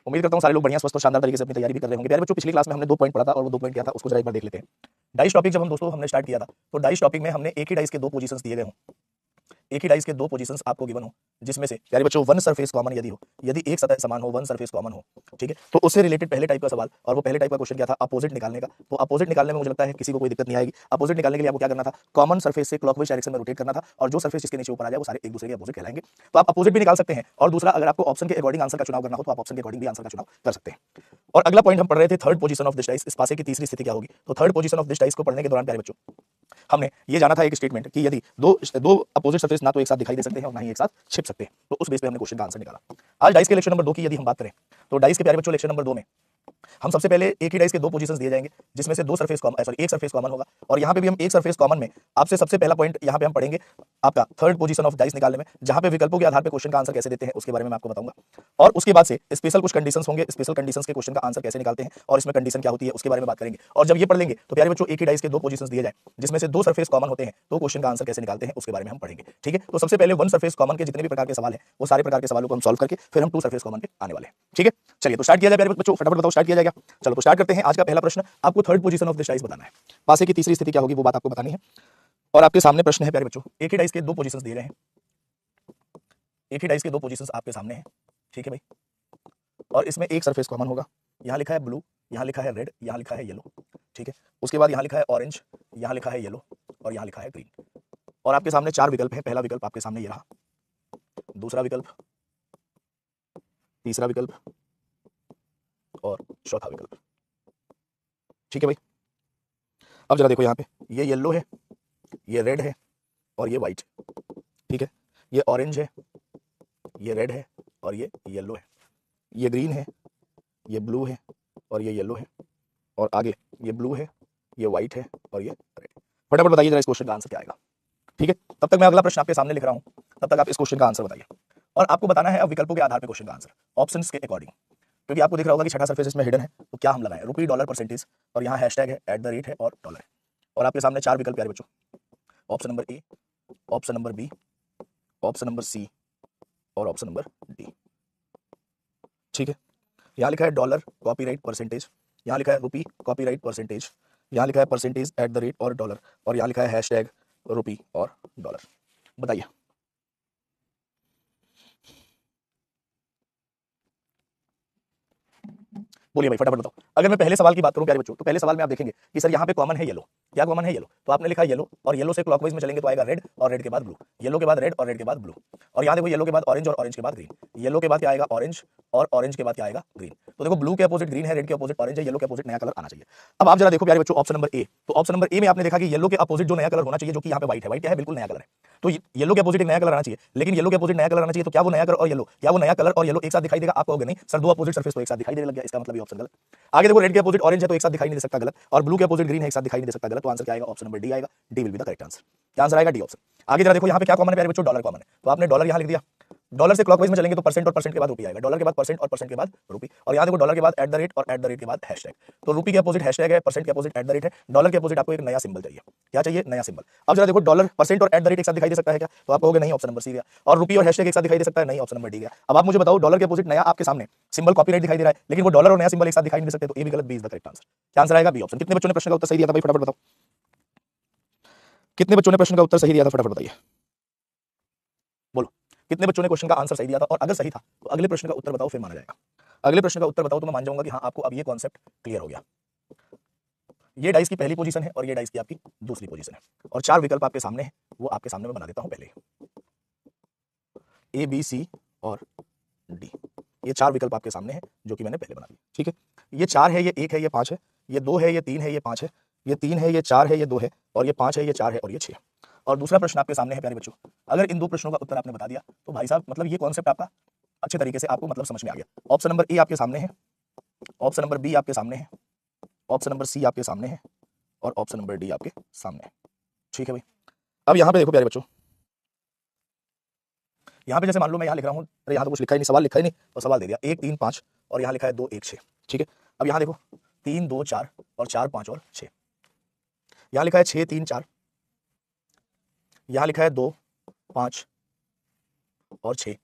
उम्मीद करता हूँ सारे लोग बढ़िया स्वस्थ और शानदार तरीके से अपनी तैयारी भी कर रहे होंगे। प्यारे बच्चों, पिछली क्लास में हमने 2 पॉइंट पढ़ा था और वो 2 पॉइंट क्या था उसको जरा एक बार देख लेते हैं। डाइस टॉपिक जब हम दोस्तों हमने स्टार्ट किया था तो डाइस टॉपिक में हमने एक ही डाइस के 2 पोजीशंस दिए गए हों, एक ही डाइस के 2 पोजीशंस आपको गिवन हो, जिसमें से प्यारे बच्चों वन सरफेस कॉमन यदि हो, यदि एक सतह समान हो, वन सरफेस कॉमन हो, ठीक है, तो उससे रिलेटेड पहले टाइप का सवाल, और वो पहले टाइप का क्वेश्चन क्या था, अपोजिट निकालने का। तो अपोजिट निकालने में मुझे लगता है किसी को कोई दिक्कत नहीं आएगी। अपोजिट निकालने के लिए आपको क्या करना था, कॉमन सरफेस से क्लॉकवाइज डायरेक्शन में रोटेट करना था, और जो सरफेस जिसके नीचे ऊपर आ जाए वो सारे एक दूसरे के अपोजिट कहलाएंगे। तो आप अपोजिट भी निकाल सकते हैं, और दूसरा अगर आपको ऑप्शन के अकॉर्डिंग आंसर का चुनाव करना हो तो आप ऑप्शन के अकॉर्डिंग भी आंसर का चुनाव कर सकते हैं। और अगला पॉइंट हम पढ़ रहे थे third position of this dice, इस पासे की तीसरी स्थिति क्या होगी। तो third position of this dice को पढ़ने के दौरान प्यारे बच्चों हमने ये जाना था एक स्टेटमेंट कि यदि दो अपोजिट सरफेस ना तो एक साथ दिखाई दे सकते हैं और ना ही एक साथ छिप सकते हैं, तो उस बेस पे हमने क्वेश्चन का आंसर निकाला। आज डाइस के लेक्चर नंबर 2 की यदि हम बात करें तो डाइस के प्यारे बच्चों लेक्चर नंबर 2 में हम सबसे पहले एक ही डाइस के 2 पोजीशंस दिए जाएंगे, जिसमें से 2 सरफेस कॉमन एक सरफेस कॉमन होगा, और यहाँ पे भी हम एक सरफेस कॉमन में आपसे सबसे पहला पॉइंट यहाँ पे हम पढ़ेंगे आपका थर्ड पोजीशन ऑफ डाइस निकालने में, जहां पे विकल्पों के आधार पे क्वेश्चन का आंसर कैसे देते हैं उसके बारे में मैं आपको बताऊंगा। और उसके बाद से स्पेशल कुछ कंडीशंस होंगे, स्पेशल कंडीशंस के क्वेश्चन का आंसर कैसे निकालते हैं और इसमें कंडीशन क्या होती है उसके बारे में बात करेंगे। और जब ये पढ़ लेंगे तो प्यारे बच्चों एक ही डाइस के 2 पोजीशंस दिए जाए जिसमें से 2 सरफेस कॉमन होते हैं, तो क्वेश्चन का आंसर कैसे निकालते हैं उसके बारे में हम पढ़ेंगे, ठीक है। तो सबसे पहले वन सरफेस कॉमन के जितने भी प्रकार के सवाल हैं वो सारे प्रकार के सवालों को हम सॉल्व करके फिर हम 2 सरफेस कॉमन पे आने वाले हैं, ठीक है। चलिए तो स्टार्ट किया जाए प्यारे बच्चों, फटाफट बताओ स्टार्ट किया जाएगा। चलो तो स्टार्ट करते हैं। आज का पहला प्रश्न, आपको third position of this dice बताना है, पासे की तीसरी स्थिति क्या होगी वो बात आपको बतानी है। और आपके सामने प्रश्न है प्यारे बच्चों, एक ही डाइस के 2 पोजीशंस दिए गए हैं, एक ही डाइस के 2 पोजीशंस आपके सामने हैं, ठीक है भाई। और इसमें एक सरफेस कॉमन होगा, यहाँ लिखा है ब्लू, यहाँ लिखा है रेड, यहाँ लिखा है येलो, ठीक है। उसके बाद यहाँ लिखा है ऑरेंज, यहाँ लिखा है येलो, और यहाँ लिखा है ग्रीन। और आपके सामने 4 विकल्प हैं। पहला विकल्प आपके सामने ये रहा, दूसरा विकल्प, तीसरा विकल्प और चौथा विकल्प, ठीक है भाई। अब जरा देखो यहाँ पे, ये येलो है, ये रेड है और ये व्हाइट, ठीक है। ये ऑरेंज है, ये रेड है और ये येलो है, ये ग्रीन है, ये ब्लू है और ये येलो है, और आगे ये ब्लू है, ये व्हाइट है और ये रेड। फटाफट बताइए जरा इस क्वेश्चन का आंसर क्या आएगा, ठीक है। तब तक मैं अगला प्रश्न आपके सामने लिख रहा हूं, तब तक आप इस क्वेश्चन का आंसर बताइए। और आपको बताना है अब विकल्पों के आधार पर क्वेश्चन का आंसर, ऑप्शंस के अकॉर्डिंग, क्योंकि आपको दिख रहा होगा कि छठा सरफेस इसमें हिडन है, तो क्या हम लगाएं, रुपी, डॉलर, परसेंटेज, और यहाँ हैशटैग है, @ है और डॉलर है। और आपके सामने 4 विकल्प प्यारे बच्चों, option number A, option number B, option number C और ऑप्शन नंबर डी, ठीक है। यहाँ लिखा है डॉलर कॉपीराइट परसेंटेज, यहाँ लिखा है रुपी कॉपीराइट परसेंटेज, यहाँ लिखा है परसेंटेज @ और डॉलर, और यहाँ लिखा है हैशटैग रुपी और डॉलर। बताइए। बोलिए भाई फटाफट बताओ। अगर मैं पहले सवाल की बात करूं प्यारे बच्चों, तो पहले सवाल में आप देखेंगे कि सर यहाँ पे कॉमन है येलो, क्या कॉमन है येलो, तो आपने लिखा येलो, और येलो से क्लॉकवाइज में चलेंगे तो आएगा रेड, और रेड के बाद ब्लू, येलो के बाद रेड और रेड के बाद ब्लू, और यहाँ देखो येलो के बाद ऑरेंज और ऑरेंज के बाद ग्रीन, येलो के बाद क्या आएगा ऑरेंज, और ऑरेंज के बाद क्या आएगा ग्रीन। तो देखो ब्लू के अपोजिट ग्रीन है, रेड के अपोजिट ऑरेंज है, येलो के अपोजिट नया कलर आना चाहिए। अब आप जरा देखो प्यारे बच्चों ऑप्शन नंबर ए, तो ऑप्शन नंबर ए में आपने देखा कि येलो के अपोजिट जो नया कलर होना चाहिए, जो कि यहाँ पे व्हाइट है, व्हाइट क्या है बिल्कुल नया कलर है, तो येलो के अपोजिट एक नया कलर आना चाहिए, लेकिन येलो के अपोजिट नया कलर आना चाहिए, तो क्या वो नया कलर और येलो, क्या वो नया कलर और येलो एक साथ दिखाई देगा, आप कहोगे नहीं सर 2 अपोजिट सरफेस तो एक साथ दिखाई देने लग गया, इसका मतलब ये ऑप्शन गलत। आगे देखो रेड के अपोजिट ऑरेंज है तो एक साथ दिखाई नहीं दे सकता, गलत, और ब्लू के अपोजिट ग्रीन है एक साथ दिखाई नहीं दे सकता, गलत। तो आंसर क्या आएगा, ऑप्शन नंबर डी आएगा, D will be the correct answer. क्या आंसर आएगा, डी ऑप्शन। आगे जरा देखो यहाँ पे क्या कॉमन है प्यारे बच्चों, डॉलर कॉमन है, तो आपने डॉलर यहाँ लिख दिया, डॉलर से क्लॉकवाइज में चलेंगे तो परसेंट और परसेंट के बाद रुपी आएगा, डॉलर के बाद परसेंट और परसेंट के बाद रुपी, और यहाँ देखो डॉलर के बाद @ और @ के बाद हैशटैग, तो रुपी के अपोजिट हैशटैग है, परसेंट के अपोजिट @ है, डॉलर के अपोजिट आपको एक नया सिंबल चाहिए, क्या चाहिए, नया सिंबल। अब जरा देखो डॉलर परसेंट और @ एक साथ दिखाई दे सकता है क्या, तो आप कहोगे नहीं, ऑप्शन नंबर सी गया, और रुपी और हैशटैग एक साथ दिखाई दे सकता है, नहीं, ऑप्शन नंबर डी गया। अब आप मुझे बताओ डॉलर के अपोजिट नया आपके सामने सिंबल कॉपीराइट दिखाई दे रहा है, लेकिन वो डॉलर और नया सिंबल एक साथ दिखाई नहीं दे सकते, तो ए भी गलत, B is the correct answer. क्या आंसर आएगा, बी ऑप्शन। कितने बच्चों ने प्रश्न का उत्तर सही दिया था भाई, फटाफट बताओ, कितने बच्चों ने प्रश्न का उत्तर सही दिया था, फटाफट बताइए, बोलो कितने बच्चों ने क्वेश्चन का आंसर सही दिया था, और अगर सही था तो अगले प्रश्न का उत्तर बताओ, फिर माना जाएगा। अगले प्रश्न का उत्तर बताओ तो मैं मान जाऊंगा कि हाँ आपको अब ये कॉन्सेप्ट क्लियर हो गया। ये डाइस की पहली पोजीशन है और ये डाइस की आपकी दूसरी पोजीशन है, और 4 विकल्प आपके सामने हैं, वो आपके सामने मैं बना देता हूं पहले, ए बी सी और डी, ये 4 विकल्प आपके सामने हैं जो कि मैंने पहले बना दिए, ठीक है। ये 4 है, ये 1 है, ये 5 है, ये 2 है, ये 3 है, ये 5 है, ये 3 है, ये 4 है, ये 2 है, और ये 5 है, ये 4 है और ये 6 है। और दूसरा प्रश्न आपके सामने है प्यारे बच्चों, अगर इन 2 प्रश्नों का उत्तर आपने बता दिया तो भाई साहब मतलब ये कॉन्सेप्ट आपका अच्छे तरीके से आपको मतलब समझ में आ गया। ऑप्शन नंबर ए आपके सामने है, ऑप्शन नंबर बी आपके सामने है, ऑप्शन नंबर सी आपके सामने है, और ऑप्शन नंबर डी आपके सामने है, ठीक है भाई। अब यहाँ पे देखो प्यारे बच्चों, यहाँ पे जैसे मान लो मैं यहाँ लिख रहा हूँ, अरे यहाँ तो कुछ लिखा ही नहीं, सवाल लिखा ही नहीं, और सवाल दे दिया 1 3 5, और यहाँ लिखा है 2 1 6, ठीक है। अब यहाँ देखो 3 2 4 और 4 5 और 6, यहाँ लिखा है 6 3 4, यहाँ लिखा है 2 5 और 6,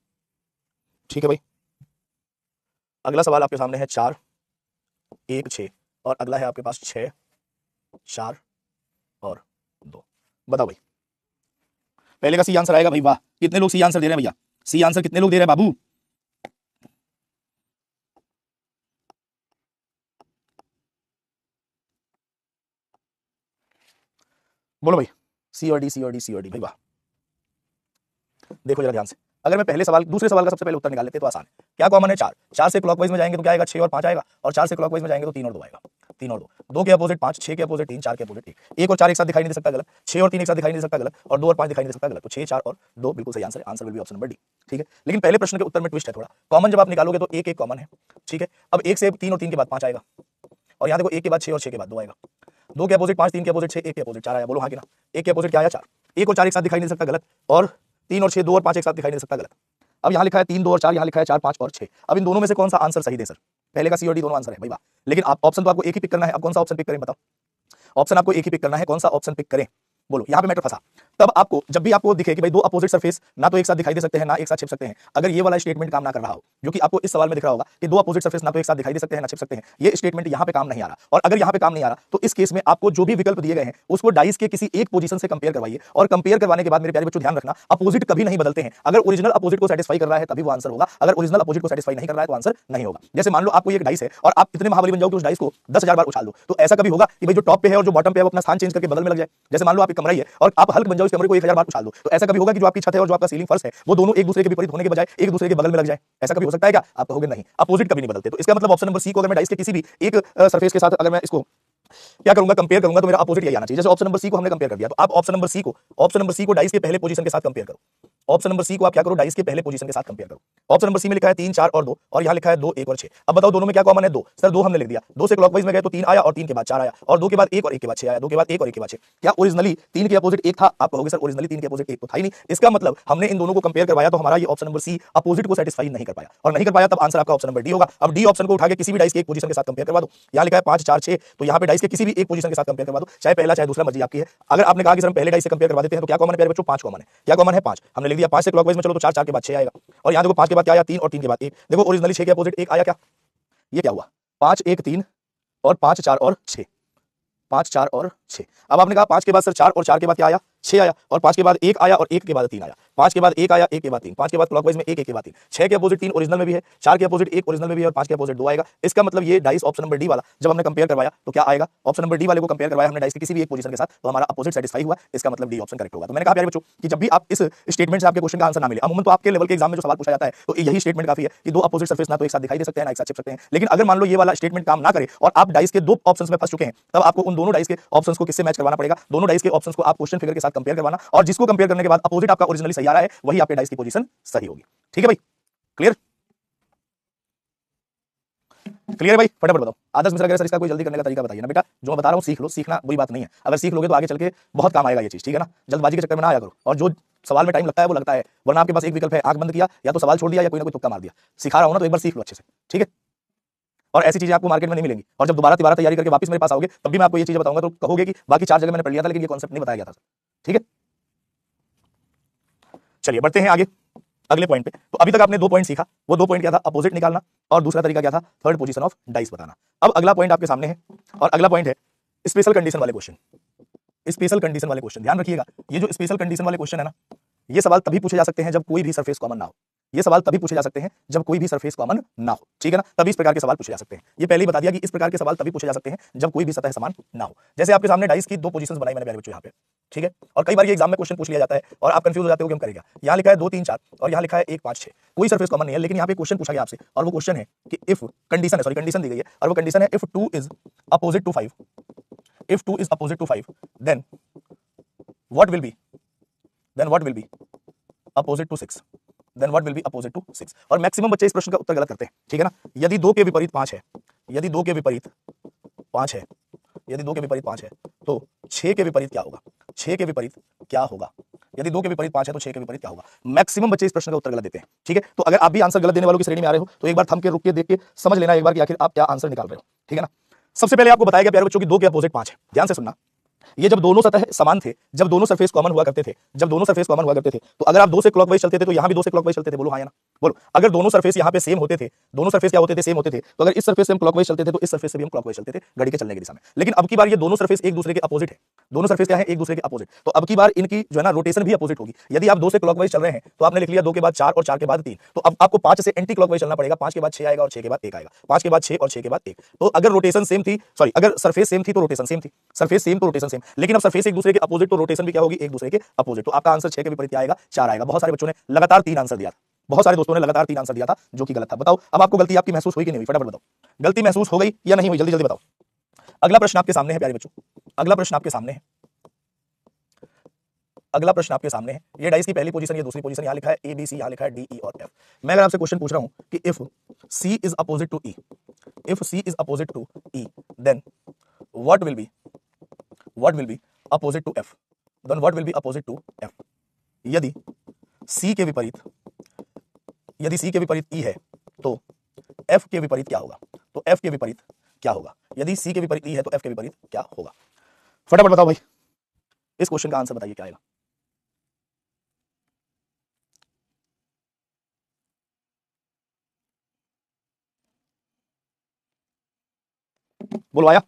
ठीक है भाई। अगला सवाल आपके सामने है 4 1 6 और अगला है आपके पास 6 4 और 2। बताओ भाई, पहले का सी आंसर आएगा भाई। वाह, कितने लोग सी आंसर दे रहे हैं भैया? सी आंसर कितने लोग दे रहे हैं बाबू? बोलो भाई, सी और डी, सी और डी, सी और डी। भाई वाह, देखो जरा ध्यान से, अगर मैं पहले सवाल दूसरे सवाल का सबसे पहले उत्तर निकाल लेते तो आसान है। क्या कॉमन है? 4। 4 से क्लॉकवाइज में जाएंगे तो क्या आएगा? 6 और 5 आएगा, और 4 से क्लॉकवाइज में जाएंगे तो 3 और 2 आएगा। 3 और 2, 2 के अपोजिट 5, 6 के अपोजिट 3, 4 के अपोजिट 1। 1 और 4 एक साथ दिखाई नहीं दे सकता, गलत। 6 और 3 एक साथ दिखाई नहीं दे सकता, गलत। और 2 और 5 दिखाई नहीं दे सकता, गलत। तो 6 4 और 2 बिल्कुल सही आंसर है। Answer will be option number D. ठीक है, लेकिन पहले प्रश्न के उत्तर में ट्विस्ट है थोड़ा। कॉमन जब आप निकालोगे तो 1 1 कॉमन है। ठीक है, अब 1 से 3 और 3 के बाद 5 आएगा, और यहाँ देखो 1 के बाद 6 और 6 के बाद 2 आएगा। 2 के अपोजिट 5, 3 के अपोजिट 6, 1 के अपोजिट 4 आया। बोलो हाँ कि ना? 1 के अपोजिट क्या आया? 4। 1 और 4 एक साथ दिखाई नहीं दे सकता, गलत। और 3 और 6, 2 और 5 एक साथ दिखाई नहीं दे सकता, गलत। अब यहाँ लिखा है 3 2 और 4, यहाँ लिखा है 4 5 और 6। अब इन दोनों में से कौन सा आंसर सही दे सर? पहले का सी और डी दोनों आंसर है भाई वाह। लेकिन आप ऑप्शन तो आपको एक ही पिक करना है। अब कौन सा ऑप्शन पिक करें बताओ? ऑप्शन आपको एक ही पिक करना है, कौन सा ऑप्शन पिक करें? बोलो, यहाँ पे मैटर फंसा। तब आपको जब भी आपको दिखे कि भाई दो अपोजिट सरफेस ना तो एक साथ दिखाई दे सकते हैं ना एक साथ छिप सकते हैं, अगर ये वाला स्टेटमेंट काम ना कर रहा हो, जो कि आपको इस सवाल में दिख रहा होगा कि दो अपोजिट सरफेस ना तो एक साथ दिखाई दे सकते हैं ना छिप सकते हैं, ये स्टेटमेंट यहाँ पे काम नहीं आ रहा, और अगर यहाँ पे काम नहीं आ रहा तो इस केस में आपको जो भी विकल्प दिए गए हैं उसको डाइस के किसी एक पोजीशन से कंपेयर करवाइए, और कंपेयर करवाने के बाद मेरे प्यारे बच्चों ध्यान रखना, अपोजिट कभी नहीं बदलते हैं। अगर ओरिजिनल अपोजिट को सेटिस्फाई कर रहा है तभी वो आंसर होगा, अगर ओरिजिनल अपोजिट को सेटिस्फाई नहीं कर रहा है तो आंसर नहीं होगा। जैसे मान लो आपको एक डाइस है और आप इतने महाबली बन जाओ कि उस डाइस को 10,000 बार उछाल दो, तो ऐसा कभी होगा कि भाई जो टॉप पे है और जो बॉटम पे है वो अपना स्थान चेंज करके बगल में लग जाए? जैसे मान लो आप एक कमरा है और आप हल्क बन जाओ, इस कमरे को 1000 बार उछाल दो, तो ऐसा कभी होगा कि जो आपकी छत है और जो आपका सीलिंग फर्श है वो दोनों एक दूसरे के विपरीत होने के बजाय एक दूसरे के बगल में लग जाए? ऐसा कभी हो सकता है क्या? आप कहोगे नहीं, अपोजिट कभी नहीं बदलते। तो इसका मतलब ऑप्शन नंबर सी को अगर मैं डाइस के किसी भी एक सरफेस के साथ अगर मैं इसको क्या करूंगा, कंपेयर करूंगा, तो मेरा अपोजिट यही आना चाहिए। जैसे ऑप्शन नंबर सी को हमने कंपेयर कर दिया, तो आप ऑप्शन नंबर सी को डाइस के पहले पोजीशन के साथ कंपेयर करो। ऑप्शन नंबर सी को आप क्या करो, डाइस के पहले पोजीशन के साथ कंपेयर करो। ऑप्शन नंबर सी में लिखा है 3 4 और 2, और यहाँ लिखा है 2 1 और 6। अब बताओ दोनों में क्या कॉमन है? 2। सर 2 हमने लिख दिया, 2 से क्लॉकवाइज में गए तो 3 आया और 3 के बाद 4 आया, और 2 के बाद 1 और 1 के बाद 6 आया, 2 के बाद 1 और 1 के बाद 6। क्या ओरिजिनली 3 के अपोजिट 1 था? आप कहोगे सर ओरिजिनली 3 के अपोजिट 1 तो था ही नहीं। इसका मतलब हमने इन दोनों को कंपेयर करवाया तो हमारा ये ऑप्शन नंबर सी अपोजिट को सेटिस्फाई नहीं कर पाया, और नहीं कर पाया तब आंसर आपका ऑप्शन नंबर डी होगा। अब डी ऑप्शन को उठा के किसी भी डाइस के एक पोजीशन के साथ कंपेयर करवा दो। यहाँ लिखा है 5 4 6, तो यहाँ पे डाइस के किसी भी एक पोजीशन के साथ कंपेयर करवा दो, चाहे पहला चाहे दूसरा, मर्जी आपकी है। अगर आपने कहा कि सर हम पहले डाइस से कंपेयर करवा देते हैं तो क्या कॉमन है प्यारे बच्चों? 5 कॉमन है। क्या कॉमन है? 5 हमने लिख दिया। 5 से क्लॉकवाइज में चलो तो 4 4 के बाद 6 आएगा, और यहाँ देखो 5 के बाद क्या आया? 3, और 3 के बाद 1। देखो ओरिजिनली 6 के अपोजिट 1 आया। क्या ये क्या हुआ? 5 1 3 और 5 4 और 6, 5 4 और 6। अब आपने कहा 5 के बाद सर 4 और 4 के बाद क्या आया? 6 आया, और 5 के बाद 1 आया और 1 के बाद 3 आया। 5 के बाद 1 आया, 1 के बाद 3, 5 के बाद क्लॉकवाइज में 1 1 के बाद 3, 6 के अपोजिट 3 ओरिजिनल में भी है, 4 के अपोजिट 1 ओरिजिनल में भी है, और 5 के अपोजिट 2 आएगा। इसका मतलब ये डाइस ऑप्शन नंबर डी वाला जब हमने कंपेयर करवाया तो क्या आएगा? ऑप्शन नंबर डी वाले को कंपेयर करवाया हमने डाइस के किसी भी एक पोजीशन के साथ, तो हमारा अपोजिट सेटिस्फाई हुआ। इसका मतलब डी ऑप्शन करेक्ट होगा। तो मैंने कहा प्यारे बच्चों कि जब भी आप इस स्टेटमेंट से आपके क्वेश्चन का आंसर ना मिले, अमूमन तो आपके लेवल के एग्जाम में जो सवाल पूछा जाता है तो यही स्टेटमेंट काफी है कि दो अपोजिट सरफेस ना तो एक साथ दिखाई दे सकते हैं ना एक साथ छिप सकते हैं। लेकिन अगर मान लो ये वाला स्टेटमेंट काम ना करे और आप डाइस के दो ऑप्शंस में फंस चुके हैं, तब आपको उन दोनों डाइस के ऑप्शंस को किससे मैच करवाना पड़ेगा? दोनों डाइस के ऑप्शंस को आप क्वेश्चन फिगर के साथ कंपेयर करवाना, और जिसको कंपेयर करने के बाद अपोजिट आपका ओरिजिनली सही आ रहा है वही आपके डाइस की पोजीशन सही होगी। ठीक है भाई, क्लियर? क्लियर है भाई? फटाफट बताओ। आदर्श मिश्रा कह रहे सर इसका कोई जल्दी करने का तरीका बताइए ना। बेटा जो मैं बता रहा हूं सीख लो, सीखना बुरी बात नहीं है, अगर सीख लोगे तो आगे चल के बहुत काम आएगा ये चीज। ठीक है ना? जल्दबाजी के चक्कर में ना आया करो, और जो सवाल में टाइम लगता है वो लगता है, वरना आपके पास एक विकल्प है, आंख बंद किया या तो सवाल छोड़ दिया या कोई ना कोई तुक्का मार दिया। सिखा रहा हूं ना तो एक बार सीख लो अच्छे से। ठीक है? और ऐसी चीजें आपको मार्केट में नहीं मिलेंगी, और जब दोबारा तैयारी करके वापस मेरे पास आओगे तब भी मैं आपको ये चीजें बताऊंगा तो कहोगे कि बाकी 4 जगह मैंने पढ़ लिया था लेकिन ये कॉन्सेप्ट नहीं बताया गया था। ठीक है, चलिए बढ़ते हैं आगे अगले पॉइंट पे। तो अभी तक आपने 2 पॉइंट सीखा, वो 2 पॉइंट क्या था? अपोजिट निकालना, और दूसरा तरीका क्या था? थर्ड पोजीशन ऑफ डाइस बताना। अब अगला पॉइंट आपके सामने है, और अगला पॉइंट है स्पेशल कंडीशन वाले क्वेश्चन। स्पेशल कंडीशन वाले क्वेश्चन ध्यान रखिएगा, ये जो स्पेशल कंडीशन वाले क्वेश्चन है ना, ये सवाल तभी पूछे जा सकते हैं जब कोई भी सरफेस कॉमन ना हो। ये सवाल तभी पूछे जा सकते हैं जब कोई भी सरफेस कॉमन ना हो। ठीक है ना? तभी इस प्रकार के सवाल पूछे जा सकते हैं। ये पहले ही बता दिया कि इस प्रकार के सवाल तभी पूछे जा सकते हैं जब कोई भी सतह समान ना हो। जैसे आपके सामने डाइस की 2 पोजीशंस बनाई मैंने प्यारे बच्चों यहाँ पे। ठीक है? और कई बार ये एग्जाम में क्वेश्चन पूछ लिया जाता है और आप कंफ्यूज हो जाते हो कि हम करेंगे। यहाँ लिखा है 2 3 4 और यहाँ लिखा है 1 5 6, कोई सरफेस कॉमन नहीं है, लेकिन यहाँ पे क्वेश्चन पूछा गया आपसे, और वो क्वेश्चन है कि इफ कंडीशन है, सॉरी कंडीशन दी गई है, और वो कंडीशन है if 2 is opposite to 5, if 2 is opposite to 5 then what will be opposite to 6, then what will be opposite to 6। और मैक्सिमम बच्चे इस प्रश्न का उत्तर गलत करते हैं। ठीक है ना? यदि 2 के विपरीत 5 है, यदि 2 के विपरीत 5 है, यदि 2 के विपरीत 5 है तो 6 के विपरीत क्या होगा? 6 के विपरीत क्या होगा? यदि 2 के विपरीत 5 है तो 6 के विपरीत क्या होगा? मैक्सिमम बच्चे इस प्रश्न का उत्तर गलत देते हैं। ठीक है? तो अगर आप भी आंसर गलत देने वालों की श्रेणी में आ रहे हो तो एक बार थम के, रुक के, देख के समझ लेना एक बार कि आखिर आप क्या आंसर निकाल रहे हो। ठीक है ना? सबसे पहले आपको बताया गया प्यारे बच्चों की 2 के अपोजिट 5 है। ध्यान से सुनना, ये जब दोनों सतह समान थे, जब दोनों सरफेस कॉमन हुआ करते थे, जब दोनों सरफेस कॉमन हुआ करते थे, तो अगर आप 2 से क्लॉकवाइज चलते थे तो यहां भी 2 से क्लॉकवाइज चलते थे। बोलो हां या ना? बोलो, अगर दोनों सरफेस यहाँ पे सेम होते थे, दोनों सरफेस क्या होते थे, सेम होते थे, तो अगर इस सरफेस से हम क्लॉकवाइज चलते थे तो इस सरफेस से भी हम क्लॉकवाइज चलते थे घड़ी के चलने की दिशा में। लेकिन अब की बार ये दोनों सरफेस एक दूसरे के अपोजिट है, दोनों सरफेस क्या है, एक दूसरे के अपोजिट, तो अब की बार इनकी जो है ना रोटेशन भी अपोजिट होगी। यदि आप 2 से क्लॉकवाइज चल रहे हैं तो आपने लिख लिया 2 के बाद 4 और 4 के बाद 3, तो अब आपको 5 से एंटी क्लॉकवाइज चलना पड़ेगा, 5 के बाद 6 आएगा और 6 के बाद 1 आएगा, 5 के बाद 6 और 6 के बाद 1। तो अगर रोटेशन सेम थी, सॉरी अगर सरफेस सेम थी तो रोटेशन सेम थी, सरफेस सेम तो रोटेशन सेम, लेकिन अब सरफेस एक दूसरे के अपोजिट तो रोटेशन भी क्या होगी, एक दूसरे के अपोजिट। तो आपका आंसर 6 के विपरीत क्या आएगा, 4 आएगा। बहुत सारे बच्चों ने लगातार 3 आंसर दिया था, बहुत सारे दोस्तों ने लगातार 3 आंसर दिया था जो कि गलत था। बताओ अब आपको गलती आपकी महसूस हुई कि नहीं हुई, फटाफट बताओ, गलती महसूस हो गई या नहीं हुई, जल्दी जल्दी बताओ। अगला प्रश्न आपके सामने है प्यारे बच्चों, अगला प्रश्न आपके सामने है, अगला प्रश्न आपके सामने है। ये डाइस की पहली पोजीशन, ये दूसरी पोजीशन, यहां लिखा है ए बी सी, यहां लिखा है डी ई और एफ। मैं अगर आपसे क्वेश्चन पूछ रहा हूं कि if C is opposite to E, if C is opposite to E, then what will be opposite to F, then what will be opposite to F. यदि सी के विपरीत, यदि सी के विपरीत ई है तो एफ के विपरीत क्या होगा, तो एफ के विपरीत क्या होगा। यदि सी के विपरीत ई है तो एफ के विपरीत क्या होगा, फटाफट बताओ भाई, इस क्वेश्चन का आंसर बताइए क्या आएगा। बोलो आया।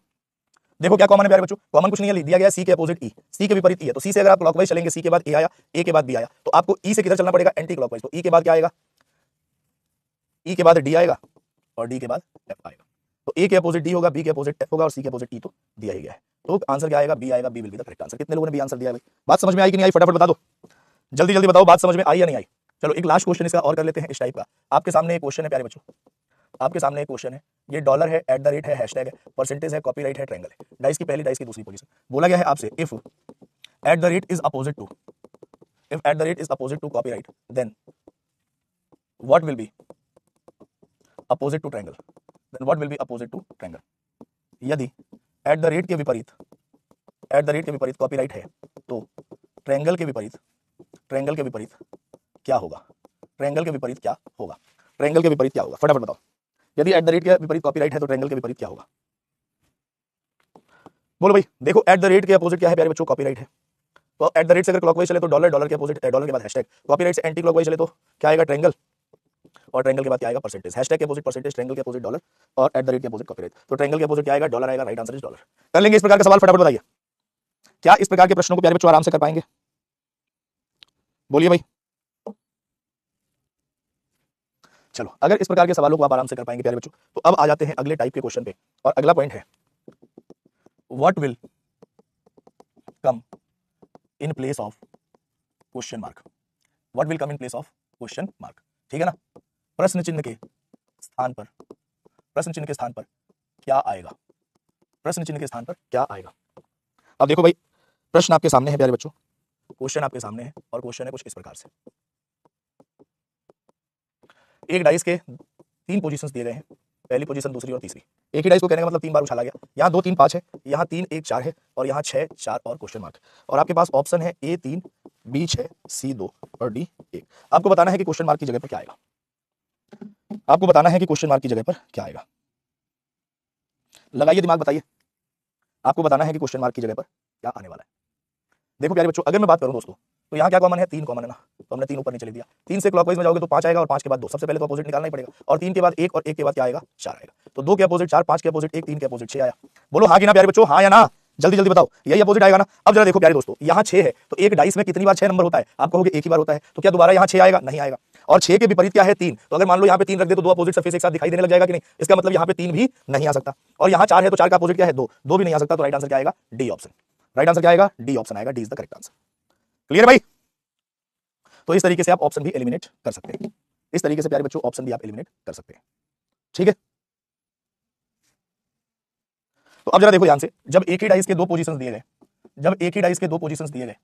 देखो क्या कॉमन है प्यारे बच्चों, कॉमन कुछ नहीं है, लिख दिया गया सी के अपोजिट ई, सी के विपरीत ई है, तो सी से अगर आप क्लॉकवाइज चलेंगे, सी के बाद ए आया, ए के बाद बी आया, तो आपको ई से किधर चलना पड़ेगा, एंटी क्लॉकवाइज। तो ई के बाद क्या आएगा, ई के बाद डी आएगा और डी के बाद एफ आएगा। तो ए के अपोजिट डी होगा, बी के अपोजिट एफ होगा और सी के अपोजिट ई तो दिया ही गया है। तो आंसर क्या आएगा, बी आएगा, B will be the correct answer. कितने लोगों ने बी आंसर दिया है, बात समझ में आई कि नहीं आई, फटाफट बता दो, जल्दी जल्दी बताओ, बात समझ में आई या नहीं आई। चलो एक लास्ट क्वेश्चन इसका और कर लेते हैं इस टाइप का। आपके सामने एक क्वेश्चन है प्यारे बच्चों, आपके सामने एक क्वेश्चन है, ये डॉलर है, एट द रेट है, हैशटैग है, परसेंटेज है, कॉपीराइट है, ट्रायंगल है, डाइस की पहली, डाइस की दूसरी पोजीशन। बोला गया है आपसे if at the rate is opposite to, if at the rate is opposite to copyright, then what will be opposite to triangle, then what will be opposite to triangle. यदि at the rate के विपरीत, eight the rate के विपरीत copyright है तो triangle के विपरीत, triangle के विपरीत क्या होगा, ट्रायंगल के विपरीत क्या होगा, ट्रायंगल के विपरीत क्या होगा, फटाफट बताओ। यदि एट द रेट के विपरीत कॉपीराइट है तो ट्रायंगल के विपरीत क्या होगा, बोलो भाई। देखो एट द रेट के अपोजिट क्या है प्यारे बच्चों, कॉपीराइट है, तो एट द रेट से अगर क्लॉकवाइज चले तो डॉलर, डॉलर के अपोजिट, डॉलर के बाद हैशटैग, कॉपीराइट से एंटी क्लॉकवाइज चले तो क्या आएगा, ट्रायंगल, और ट्रायंगल के बाद क्या आएगा, परसेंटेज, हैशटैग के अपोजिट परसेंटेज, ट्रायंगल के अपोजिट डॉलर और एट द रेट के अपोजिट कॉपीराइट, तो ट्रायंगल के अपोजिट क्या आएगा, डॉलर आएगा, राइट आंसर इज डॉलर। कर लेंगे इस प्रकार का सवाल, फटाफट बताइए, क्या इस प्रकार के प्रश्नों को प्यारे बच्चों आराम से कर पाएंगे, बोलिए भाई। चलो अगर इस प्रकार के सवालों को आप आराम से कर पाएंगे प्यारे बच्चों, तो अब आ जाते हैं अगले टाइप के क्वेश्चन पे, और अगला पॉइंट है what will come in place of question mark, what will come in place of question mark, ठीक है ना, प्रश्न चिन्ह के स्थान पर, प्रश्न चिन्ह के स्थान पर क्या आएगा, प्रश्न चिन्ह के स्थान पर क्या आएगा। अब देखो भाई, प्रश्न आपके सामने है प्यारे बच्चों, क्वेश्चन आपके सामने है, और क्वेश्चन है कुछ इस प्रकार से, एक डाइस के 3 पोजीशंस दिए गए हैं, पहली पोजीशन, दूसरी और तीसरी। एक ही डाइस को कहने का मतलब 3 बार उछाला गया, यहाँ 2 3 5 है, यहाँ 3 1 4 है, और यहाँ 6 4 और क्वेश्चन मार्क, और आपके पास ऑप्शन है ए 3, बी 6, सी 2 और डी 1। आपको बताना है कि क्वेश्चन मार्क की जगह पर क्या आएगा, आपको बताना है कि क्वेश्चन मार्क की जगह पर क्या आएगा, लगाइए दिमाग, बताइए, आपको बताना है कि क्वेश्चन मार्क की जगह पर क्या आने वाला है। देखो प्यारे बच्चों, अगर मैं बात करूं दोस्तों, तो यहाँ क्या कॉमन है, 3 कॉमन है ना, तो हमने 3 ऊपर नीचे लिख दिया। 3 से क्लॉकवाइज में जाओगे तो 5 आएगा, और 5 के बाद 2, सबसे पहले तो अपोजिट निकालना ही पड़ेगा, और 3 के बाद 1 और 1 के बाद क्या आएगा, 4 आएगा, तो 2 के अपोजिट 4, 5 के अपोजिट 1, 3 के अपोजिट 6 आया। बोलो हाँ कि ना प्यारे बच्चों, हाँ या ना, जल्दी जल्दी बताओ, यही अपोजिट आएगा ना। अब जरा देखो प्यारे दोस्तों, यहाँ 6 है, तो एक डाइस में कितनी बार 6 नंबर होता है, आप कहोगे एक ही बार होता है, तो क्या दोबारा यहाँ 6 आएगा, नहीं आएगा। और 6 के विपरीत क्या है, 3, तो अगर मान लो यहाँ पे 3 रख दे तो 2 अपोजिट सरफेस एक साथ दिखाई देने लग जाएगा कि नहीं, इसका मतलब यहाँ पे 3 भी नहीं आ सकता। और यहाँ 4 है तो 4 का अपोजिट क्या है, 2, 2 भी नहीं आ सकता, तो राइट आंसर क्या आएगा, डी ऑप्शन, राइट आंसर क्या आएगा, डी ऑप्शन आएगा, D is the correct answer. Clear भाई, तो इस तरीके से आप ऑप्शन भी एलिमिनेट कर सकते हैं, इस तरीके से प्यारे बच्चों ऑप्शन भी आप एलिमिनेट कर सकते हैं, ठीक है। तो अब जरा देखो ध्यान से, जब एक ही डाइस के 2 पोजीशंस दिए गए, जब एक ही डाइस के 2 पोजीशंस दिए गए,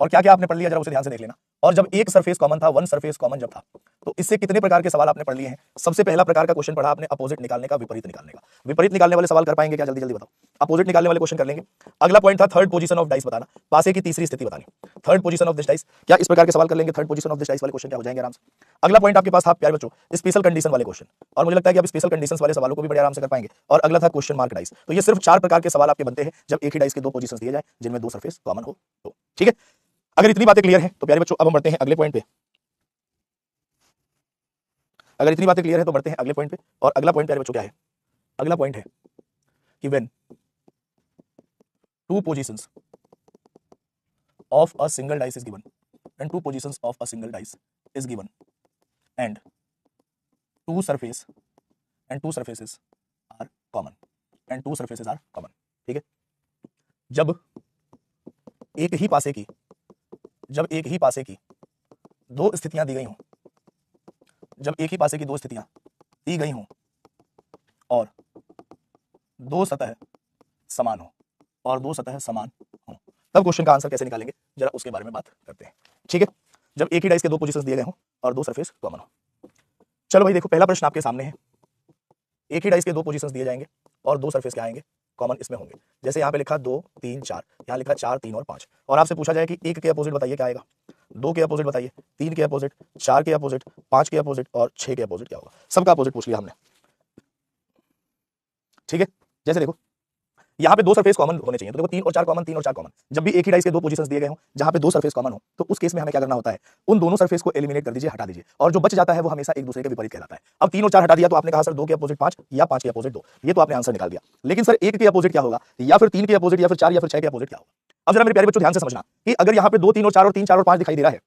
और क्या क्या आपने पढ़ लिया जरा उसे ध्यान से देख लेना, और जब एक सरफेस कॉमन था, वन सरफेस कॉमन जब था, तो इससे कितने प्रकार के सवाल आपने पढ़ लिए हैं। सबसे पहला प्रकार का क्वेश्चन पढ़ा आपने अपोजिट निकालने का, विपरीत निकालने का। विपरीत निकालने वाले सवाल कर पाएंगे क्या, जल्दी जल्दी बताओ। अपोजिट निकालने वाले क्वेश्चन कर लेंगे। अगला पॉइंट था थर्ड पोजीशन ऑफ डाइस बताना, पासे की तीसरी स्थिति बतानी, third position of this dice, क्या इस प्रकार के सवाल कर लेंगे, third position of this dice वाले क्वेश्चन क्या हो जाएंगे आराम से। अगला पॉइंट आपके पास था प्यारे बच्चों स्पेशल कंडीशन वाले क्वेश्चन, और मुझे लगता है कि आप स्पेशल कंडीशंस वाले सवालों को भी बड़े आराम से कर पाएंगे। और अगला था क्वेश्चन मार्क डाइस। तो ये सिर्फ 4 प्रकार के सवाल आपके बनते हैं जब एक ही डाइस के 2 पोजीशंस दिए जाए जिनमें 2 सरफेस कॉमन हो तो, ठीक है। अगर इतनी बातें क्लियर हैं तो प्यारे बच्चों अब हम बढ़ते हैं अगले पॉइंट पे। अगर इतनी बातें क्लियर है तो बढ़ते हैं अगले पॉइंट पे। और अगला पॉइंट प्यारे बच्चों क्या है? अगला पॉइंट है कि when two positions of a single dice is given, when two positions of a single dice is given and two surface and two surfaces are common, and two surfaces are common. ठीक है, जब एक ही पासे की दो स्थितियां दी गई हों, जब एक ही पासे की दो स्थितियां दी गई हों और दो सतह समान हो, और दो सतह समान हो, तब क्वेश्चन का आंसर कैसे निकालेंगे जरा उसके बारे में बात करते हैं। ठीक है, जब एक ही डाइस के दो पोजीशंस दिए गए हों और दो सरफेस कॉमन हो। चलो भाई देखो, पहला प्रश्न आपके सामने है, एक ही डाइस के दो पोजीशंस दिए जाएंगे और दो सरफेस क्या आएंगे, कॉमन इसमें होंगे। जैसे यहाँ पे लिखा 2 3 4, यहाँ लिखा 4 3 और 5, और आपसे पूछा जाए कि एक के अपोजिट बताइए क्या आएगा, 2 के अपोजिट बताइए, 3 के अपोजिट, 4 के अपोजिट, 5 के अपोजिट और 6 के अपोजिट क्या होगा। सबका अपोजिट पूछ लिया हमने। ठीक है, जैसे देखो यहाँ पे दो सरफेस कॉमन होने चाहिए, तो देखो 3 और 4 कॉमन, 3 और 4 कॉमन। जब भी एक ही डाइस के दो पोजीशंस दिए गए हों जहाँ पे दो सरफेस कॉमन हो, तो उस केस में हमें क्या करना होता है, उन दोनों सरफेस को एलिमिनेट कर दीजिए, हटा दीजिए, और जो बच जाता है वो हमेशा एक दूसरे के विपरीत कहलाता है। अब 3 और 4 हटा दिया तो आपने कहा सर 2 के अपोजिट 5 या 5 के अपोजिट 2, ये तो आपने आंसर निकाल दिया। लेकिन सर एक के अपोजिट क्या होगा, या फिर 3 के अपोजिट, या फिर 4 या फिर 6 के अपोजिट क्या होगा। अब जरा मेरे प्यारे बच्चों ध्यान से समझना कि अगर यहाँ पे 2 3 और 4 और 3 4 और 5 दिखाई दे रहा है,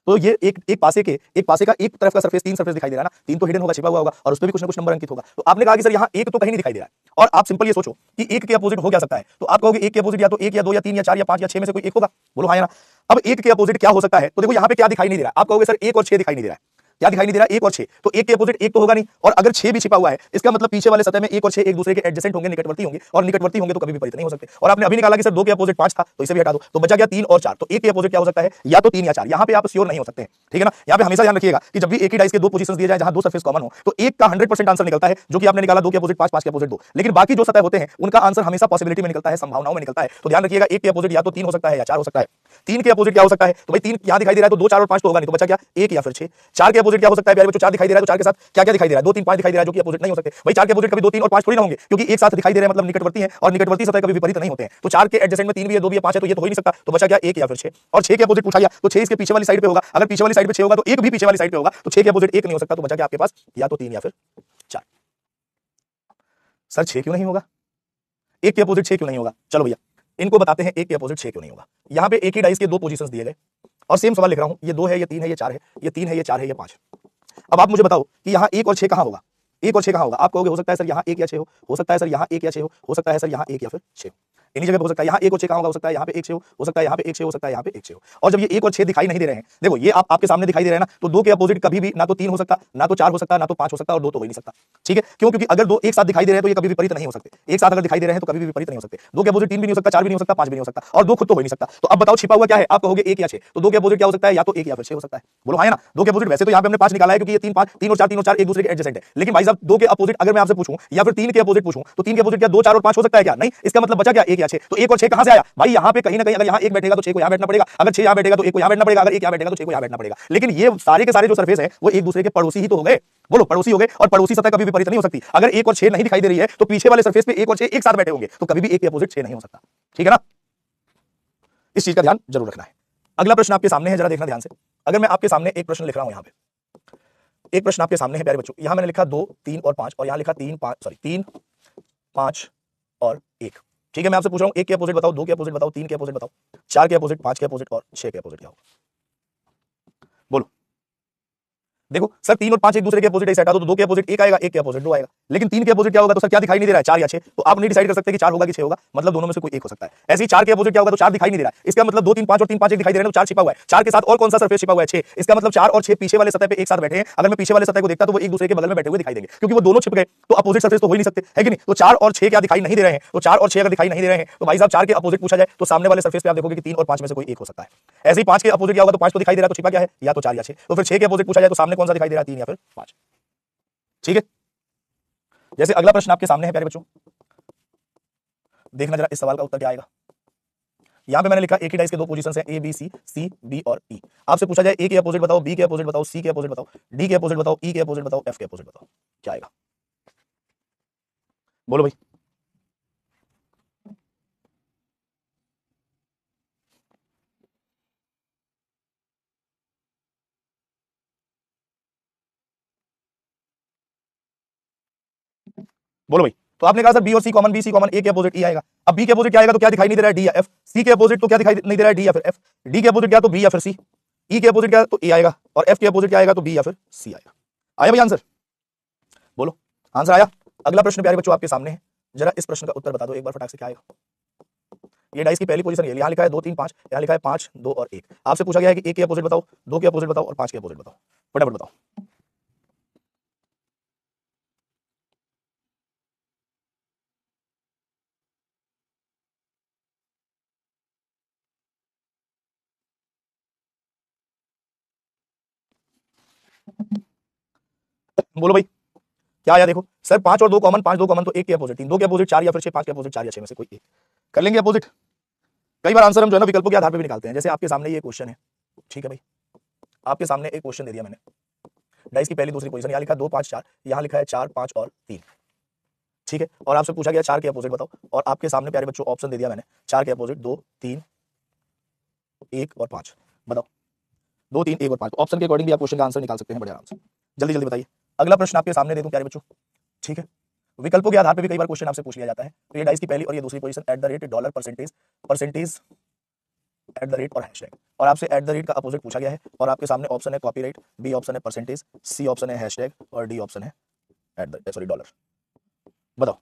तो ये एक पासे का एक तरफ का सरफेस 3 सरफेस दिखाई दे रहा है ना, 3 तो हिडन होगा, छिपा हुआ होगा, और उस पे भी कुछ ना कुछ नंबर अंकित होगा। तो आपने कहा कि सर यहाँ एक तो कहीं नहीं दिखाई दे रहा है, और आप सिंपल ये सोचो कि एक के अपोजिट हो क्या सकता है, तो आप कहोगे एक के अपोजिट या तो 1 या 2 या 3 या 4 या 5 या 6 में से कोई एक होगा। बोलो हाँ या ना। अब एक के अपोजिट क्या हो सकता है, तो देखो यहाँ पे क्या दिखाई नहीं दे रहा है, आप कहोगे सर 1 और 6 दिखाई नहीं दे रहा है। क्या दिखाई नहीं दे रहा है, 1 और 6, तो एक के अपोजिट एक तो होगा नहीं, और अगर 6 भी छिपा हुआ है इसका मतलब पीछे वाले सतह में 1 और 6 एक दूसरे के एडजेसेंट होंगे, निकटवर्ती होंगे, और निकटवर्ती होंगे तो कभी विपरीत नहीं हो सकते। और आपने अभी निकाला कि सर 2 के अपोजिट 5 था, तो इसे भी हटा दो, तो बचा गया 3 और 4, तो एक के अपोजिट क्या हो सकता है, या तो 3 या 4। यहाँ पे आप श्योर नहीं हो सकते हैं, ठीक है ना। यहाँ पे हमेशा ध्यान रखिएगा कि जब भी एक ही डाइस के दो पोजीशंस दिए जाए जहां दो सरफेस कॉमन हो, तो एक का 100% आंसर निकलता है, जो कि आपने निकाला 2 के अपोजिट 5, 5 के अपोजिट 2, लेकिन बाकी जो सतह होते हैं उनका आंसर हमेशा पॉसिबिलिटी में निकलता है, संभावनाओं में निकलता है। तो ध्यान रखिएगा, एक के अपोजिट या तो 3 हो सकता है या 4 हो सकता है। 3 के अपोजिट क्या हो सकता है, तो भाई 3 यहां दिखाई दे रहा है, तो 2 4 और 5 तो होगा नहीं, तो बचा क्या 1 या फिर 6। 4 के अपोजिट क्या हो सकता है प्यारे बच्चों, 4 दिखाई दे रहा है, तो 4 के साथ क्या क्या दिखाई दे रहा है, 2 3 5 दिखाई दे रहा है, जो कि अपोजिट नहीं हो सकते। भाई 4 के अपोजिट कभी 2 3 और 5 थोड़ी ना होंगे, क्योंकि एक साथ दिखाई दे रहे हैं, मतलब निकटवर्ती है, और निकटवर्ती सतह कभी विपरीत नहीं होते हैं। तो 4 के एडजेसेंट में 3 भी है, 2 भी है, 5 है, तो ये तो हो ही नहीं सकता। तो बचा क्या 1 या फिर 6, और 6 के अपोजिट पूछा गया, तो 6 इसके पीछे वाली साइड पे होगा। अगर पीछे वाली साइड पे 6 होगा तो 1 भी पीछे वाली साइड पे होगा, तो 6 के अपोजिट 1 नहीं हो सकता। तो बचा क्या आपके पास, या तो 3 या फिर 4। सर 6 क्यों नहीं होगा, एक के अपोजिट 6 क्यों नहीं होगा। चलो भैया इनको बताते हैं एक के अपोजिट 6 क्यों नहीं होगा। यहाँ पे एक ही डाइस के दो पोजीशंस दिए गए, और सेम सवाल लिख रहा हूं, ये 2 है, ये 3 है, ये 4 है, ये 3 है, ये 4 है, ये 5। अब आप मुझे बताओ कि यहाँ 1 और 6 कहां होगा, 1 और 6 कहां होगा। आप कहोगे हो सकता है सर यहाँ 1 या 6 हो सकता है सर यहाँ 1 या 6 हो सकता है सर यहाँ 1 या फिर 6 इन्हीं जगह पे हो सकता है। यहाँ 1 और 6 कहां होगा, हो सकता है यहाँ पे 1 6 हो सकता है यहाँ पे 1 6 हो सकता है यहाँ पे 1 6 हो। और जब ये 1 और 6 दिखाई नहीं दे रहे हैं, देखो ये आपके सामने दिखाई दे रहे हैं ना, तो 2 के अपोजिट कभी भी ना तो 3 हो सकता, ना तो 4 हो सकता, ना तो 5 हो सकता, और 2 तो हो ही नहीं सकता। ठीक है, क्यों, क्योंकि अगर 2 एक साथ दिखाई दे रहे हैं तो ये कभी विपरीत नहीं हो सकते। एक साथ अगर दिखाई दे रहे हैं तो कभी भी विपरीत नहीं हो सकते। 2 के अपोजिट 3 भी नहीं हो सकता, 4 भी नहीं हो सकता, 5 भी नहीं हो सकता, और 2 खुद तो हो ही नहीं सकता। तो अब बताओ छिपा हुआ क्या है, आप कहोगे 1 या 6, तो 2 के अपोजिट क्या हो सकता है, या तो 1 या फिर 6 हो सकता है। बोलो हाँ या ना। 2 के अपोजिट वैसे तो यहाँ पे हमने 5 निकाला है, क्योंकि ये 3 5 3 और 4 3 और 4 एक दूसरे के एडजेसेंट है, लेकिन भाई साहब 2 के अपोजिट अगर मैं आपसे पूछूं या फिर 3 के अपोजिट पूछूं, तो 3 के अपोजिट क्या 2 4 और 5 हो सकता है क्या, नहीं। इसका मतलब बचा क्या 1 या 6। तो 1 और 6 कहां से आया भाई, यहाँ पे कहीं ना कहीं अगर यहाँ 1 बैठेगा तो 6 को यहाँ बैठना पड़ेगा, अगर 6 यहाँ बैठेगा तो 1 को यहाँ बैठना पड़ेगा, अगर 1 यहाँ बैठेगा तो 6 को यहाँ बैठना पड़ेगा। लेकिन ये सारे के सारे जो सरफेस है वो एक दूसरे के पड़ोसी ही तो हो गए। बोलो पड़ोसी हो गए, और पड़ोसी सतह कभी विपरीत नहीं हो सकती। अगर 1 और 6 नहीं दिखाई दे रही है तो पीछे वाले सरफेस पे 1 और 6 एक साथ बैठे होंगे, तो कभी भी 1 के अपोजिट 6 नहीं हो सकता। ठीक है ना, इस चीज का ध्यान जरूर रखना है। अगला प्रश्न आपके सामने है, जरा देखना ध्यान से। अगर मैं आपके सामने एक प्रश्न लिख रहा हूं, यहाँ पे एक प्रश्न आपके सामने है प्यारे बच्चों, यहां मैंने लिखा 2 3 और 5, और यहां लिखा 3 5 और 1। ठीक है, मैं आपसे पूछ रहा हूं 1 के अपोजिट बताओ, 2 के अपोजिट बताओ, 3 के अपोजिट बताओ, 4 के अपोजिट, 5 के अपोजिट और 6 के अपोजिट क्या होगा। बोलो। देखो सर 3 और 5 एक दूसरे के अपोजिट हटा दो, तो 2 के अपोजिट 1 आएगा, 1 के अपोजिट 2 आएगा, लेकिन 3 के अपोजिट क्या होगा, तो सर क्या दिखाई नहीं दे रहा है 4 या 6, तो आप नहीं डिसाइड कर सकते कि 4 होगा कि 6 होगा, मतलब दोनों में से कोई एक हो सकता है। ऐसे ही 4 के अपोजिट क्या होगा, तो 4 दिखाई नहीं दे रहा है, इसका मतलब 2 3 5 और 3 5 एक दिखाई दे रहे हैं, तो 4 छिपा हुआ है। 4 के साथ और कौन सा सरफेस छिपा हुआ है 6, इसका मतलब 4 और 6 पीछे वाले सतह पे एक साथ बैठे हैं। अगर मैं पीछे वाले सतह को देखता तो वो एक दूसरे के बगल में बैठे हुए दिखाई देंगे, क्योंकि वो दोनों छिप गए, तो अपोजिट सरफेस तो हो ही नहीं सकते, है कि नहीं। तो 4 और 6 क्या दिखाई नहीं दे रहे हैं, तो 4 और 6 अगर दिखाई नहीं दे रहे हैं तो भाई साहब 4 के अपोजिट पूछा जाए तो सामने वाले सरफेस पे आप देखोगे कि 3 और 5 में से कोई एक हो सकता है। ऐसे ही 5 के अपोजिट क्या होगा, तो 5 तो दिखाई दे रहा है, तो छिपा क्या है, या तो 4 या 6। तो फिर 6 के अपोजिट पूछा जाए तो सामने कौन सा दिखाई दे रहा है, 3 या फिर 5। ठीक है, जैसे अगला प्रश्न आपके सामने है प्यारे बच्चों, देखना जरा इस सवाल का उत्तर क्या आएगा। यहां पे मैंने लिखा एक ही डाइस के दो पोजीशंस हैं, A B C, C B और ई। आपसे पूछा जाए ए के अपोजिट बताओ, बी के अपोजिट बताओ, सी के अपोजिट बताओ, डी के अपोजिट बताओ, ई के अपोजिट बताओ, एफ के अपोजिट बताओ, क्या आएगा। बोलो भाई। बोलो भाई। तो आपने कहा सर बी और सी कॉमन, बी सी कॉमन, ए के अपोजिट ई आएगा। अब बी के अपोजिट क्या आएगा तो क्या दिखाई नहीं दे रहा है, डी या एफ। सी के अपोजिट तो क्या दिखाई नहीं दे रहा है, डी या फिर एफ। डी के अपोजिट क्या तो बी या फिर सी। ई के अपोजिट क्या तो ए आएगा, और एफ के अपोजिट क्या आएगा तो बी या फिर सी आएगा। आया भाई आंसर, बोलो आंसर आया। अगला प्रश्न प्यारे बच्चों आपके सामने है, जरा इस प्रश्न का उत्तर बता दो एक बार फटाक से, क्या आएगा। ये डाइस की पहली पोजीशन है, यहाँ लिखा है 2 3 5, यहाँ लिखा है 5 2 और 1। आपसे पूछा गया है कि 1 के अपोजिट बताओ, 2 के अपोजिट बताओ और 5 के अपोजिट बताओ, फटाफट बताओ। बोलो भाई क्या आया। देखो सर 5 और 2 कॉमन, 5 2 कॉमन तो 1 के अपोजिट 3, 2 के अपोजिट 4 या फिर 6, 5 के अपोजिट 4 या 6 में से कोई एक कर लेंगे अपोजिट। कई बार आंसर हम जो है ना विकल्पों के आधार पर भी निकालते हैं। जैसे आपके सामने ये क्वेश्चन है, ठीक है भाई, आपके सामने एक क्वेश्चन दे दिया मैंने, डाइस की पहली दूसरी पोजीशन, यहाँ लिखा है 2 5 4, यहाँ लिखा है 4 5 और 3, ठीक है। और आपसे पूछा गया 4 के अपोजिट बताओ, और आपके सामने प्यारे बच्चों ऑप्शन दे दिया मैंने, 4 के अपोजिट 2 3 1 और 5, बताओ 2 3 1 और 5। ऑप्शन के अकॉर्डिंग भी आप क्वेश्चन का आंसर निकाल सकते हैं बड़े आराम से। जल्दी जल्दी बताइए। अगला प्रश्न आपके सामने दे दूं प्यारे बच्चों, ठीक है। विकल्पों के आधार पर भी कई बार क्वेश्चन आपसे पूछ लिया जाता है। तो ये डाइस की पहली और ये दूसरी position eight the rate dollar percentage, percentage eight the rate और हैशटैग, और आपसे एट द रेट का अपोजिट पूछा गया है। और आपके सामने ऑप्शन है कॉपीराइट, बी ऑप्शन है परसेंटेज, सी ऑप्शन है हैशटैग और डी ऑप्शन है एट द सॉरी डॉलर, बताओ।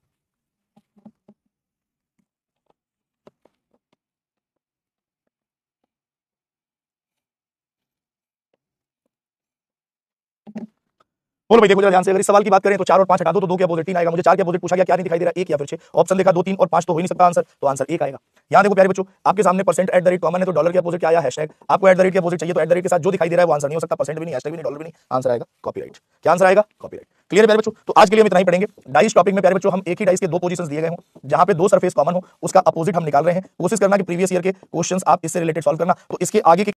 बोलो भाई देखो जरा ध्यान से, अगर इस सवाल की बात करें तो 4 और 5 हटा दो तो 2 के अपोजिट 3 आएगा। मुझे 4 के अपोजिट पूछा गया, क्या नहीं दिखाई दे रहा, 1 या फिर 6। ऑप्शन देखा 2 3 और 5 तो हो ही नहीं सकता आंसर, तो आंसर 1 आएगा। यहाँ देखो प्यारे बच्चों आपके सामने percent eight the rate common है, तो डॉलर के अपोजिट क्या आया, हैशटैग। आपको एट द रेट के अपोजिट चाहिए तो एट द रेट के साथ जो दिखाई दे रहा है वो आंसर नहीं हो सकता, परसेंट भी नहीं, हैशटैग भी नहीं, डॉलर भी नहीं, आंसर आएगा कॉपीराइट। क्या आंसर आएगा, कॉपीराइट। क्लियर है प्यारे बच्चों। तो आज के लिए हम इतना ही पढ़ेंगे। डाइस टॉपिक में प्यारे बच्चों हम एक ही डाइस के दो पोजीशंस दिए गए हों, जहां पे दो सरफेस कॉमन हो, उसका अपोजिट हम निकाल रहे हैं। कोशिश करना कि प्रीवियस ईयर के क्वेश्चंस आप इससे रिलेटेड सॉल्व करना। तो इसके आगे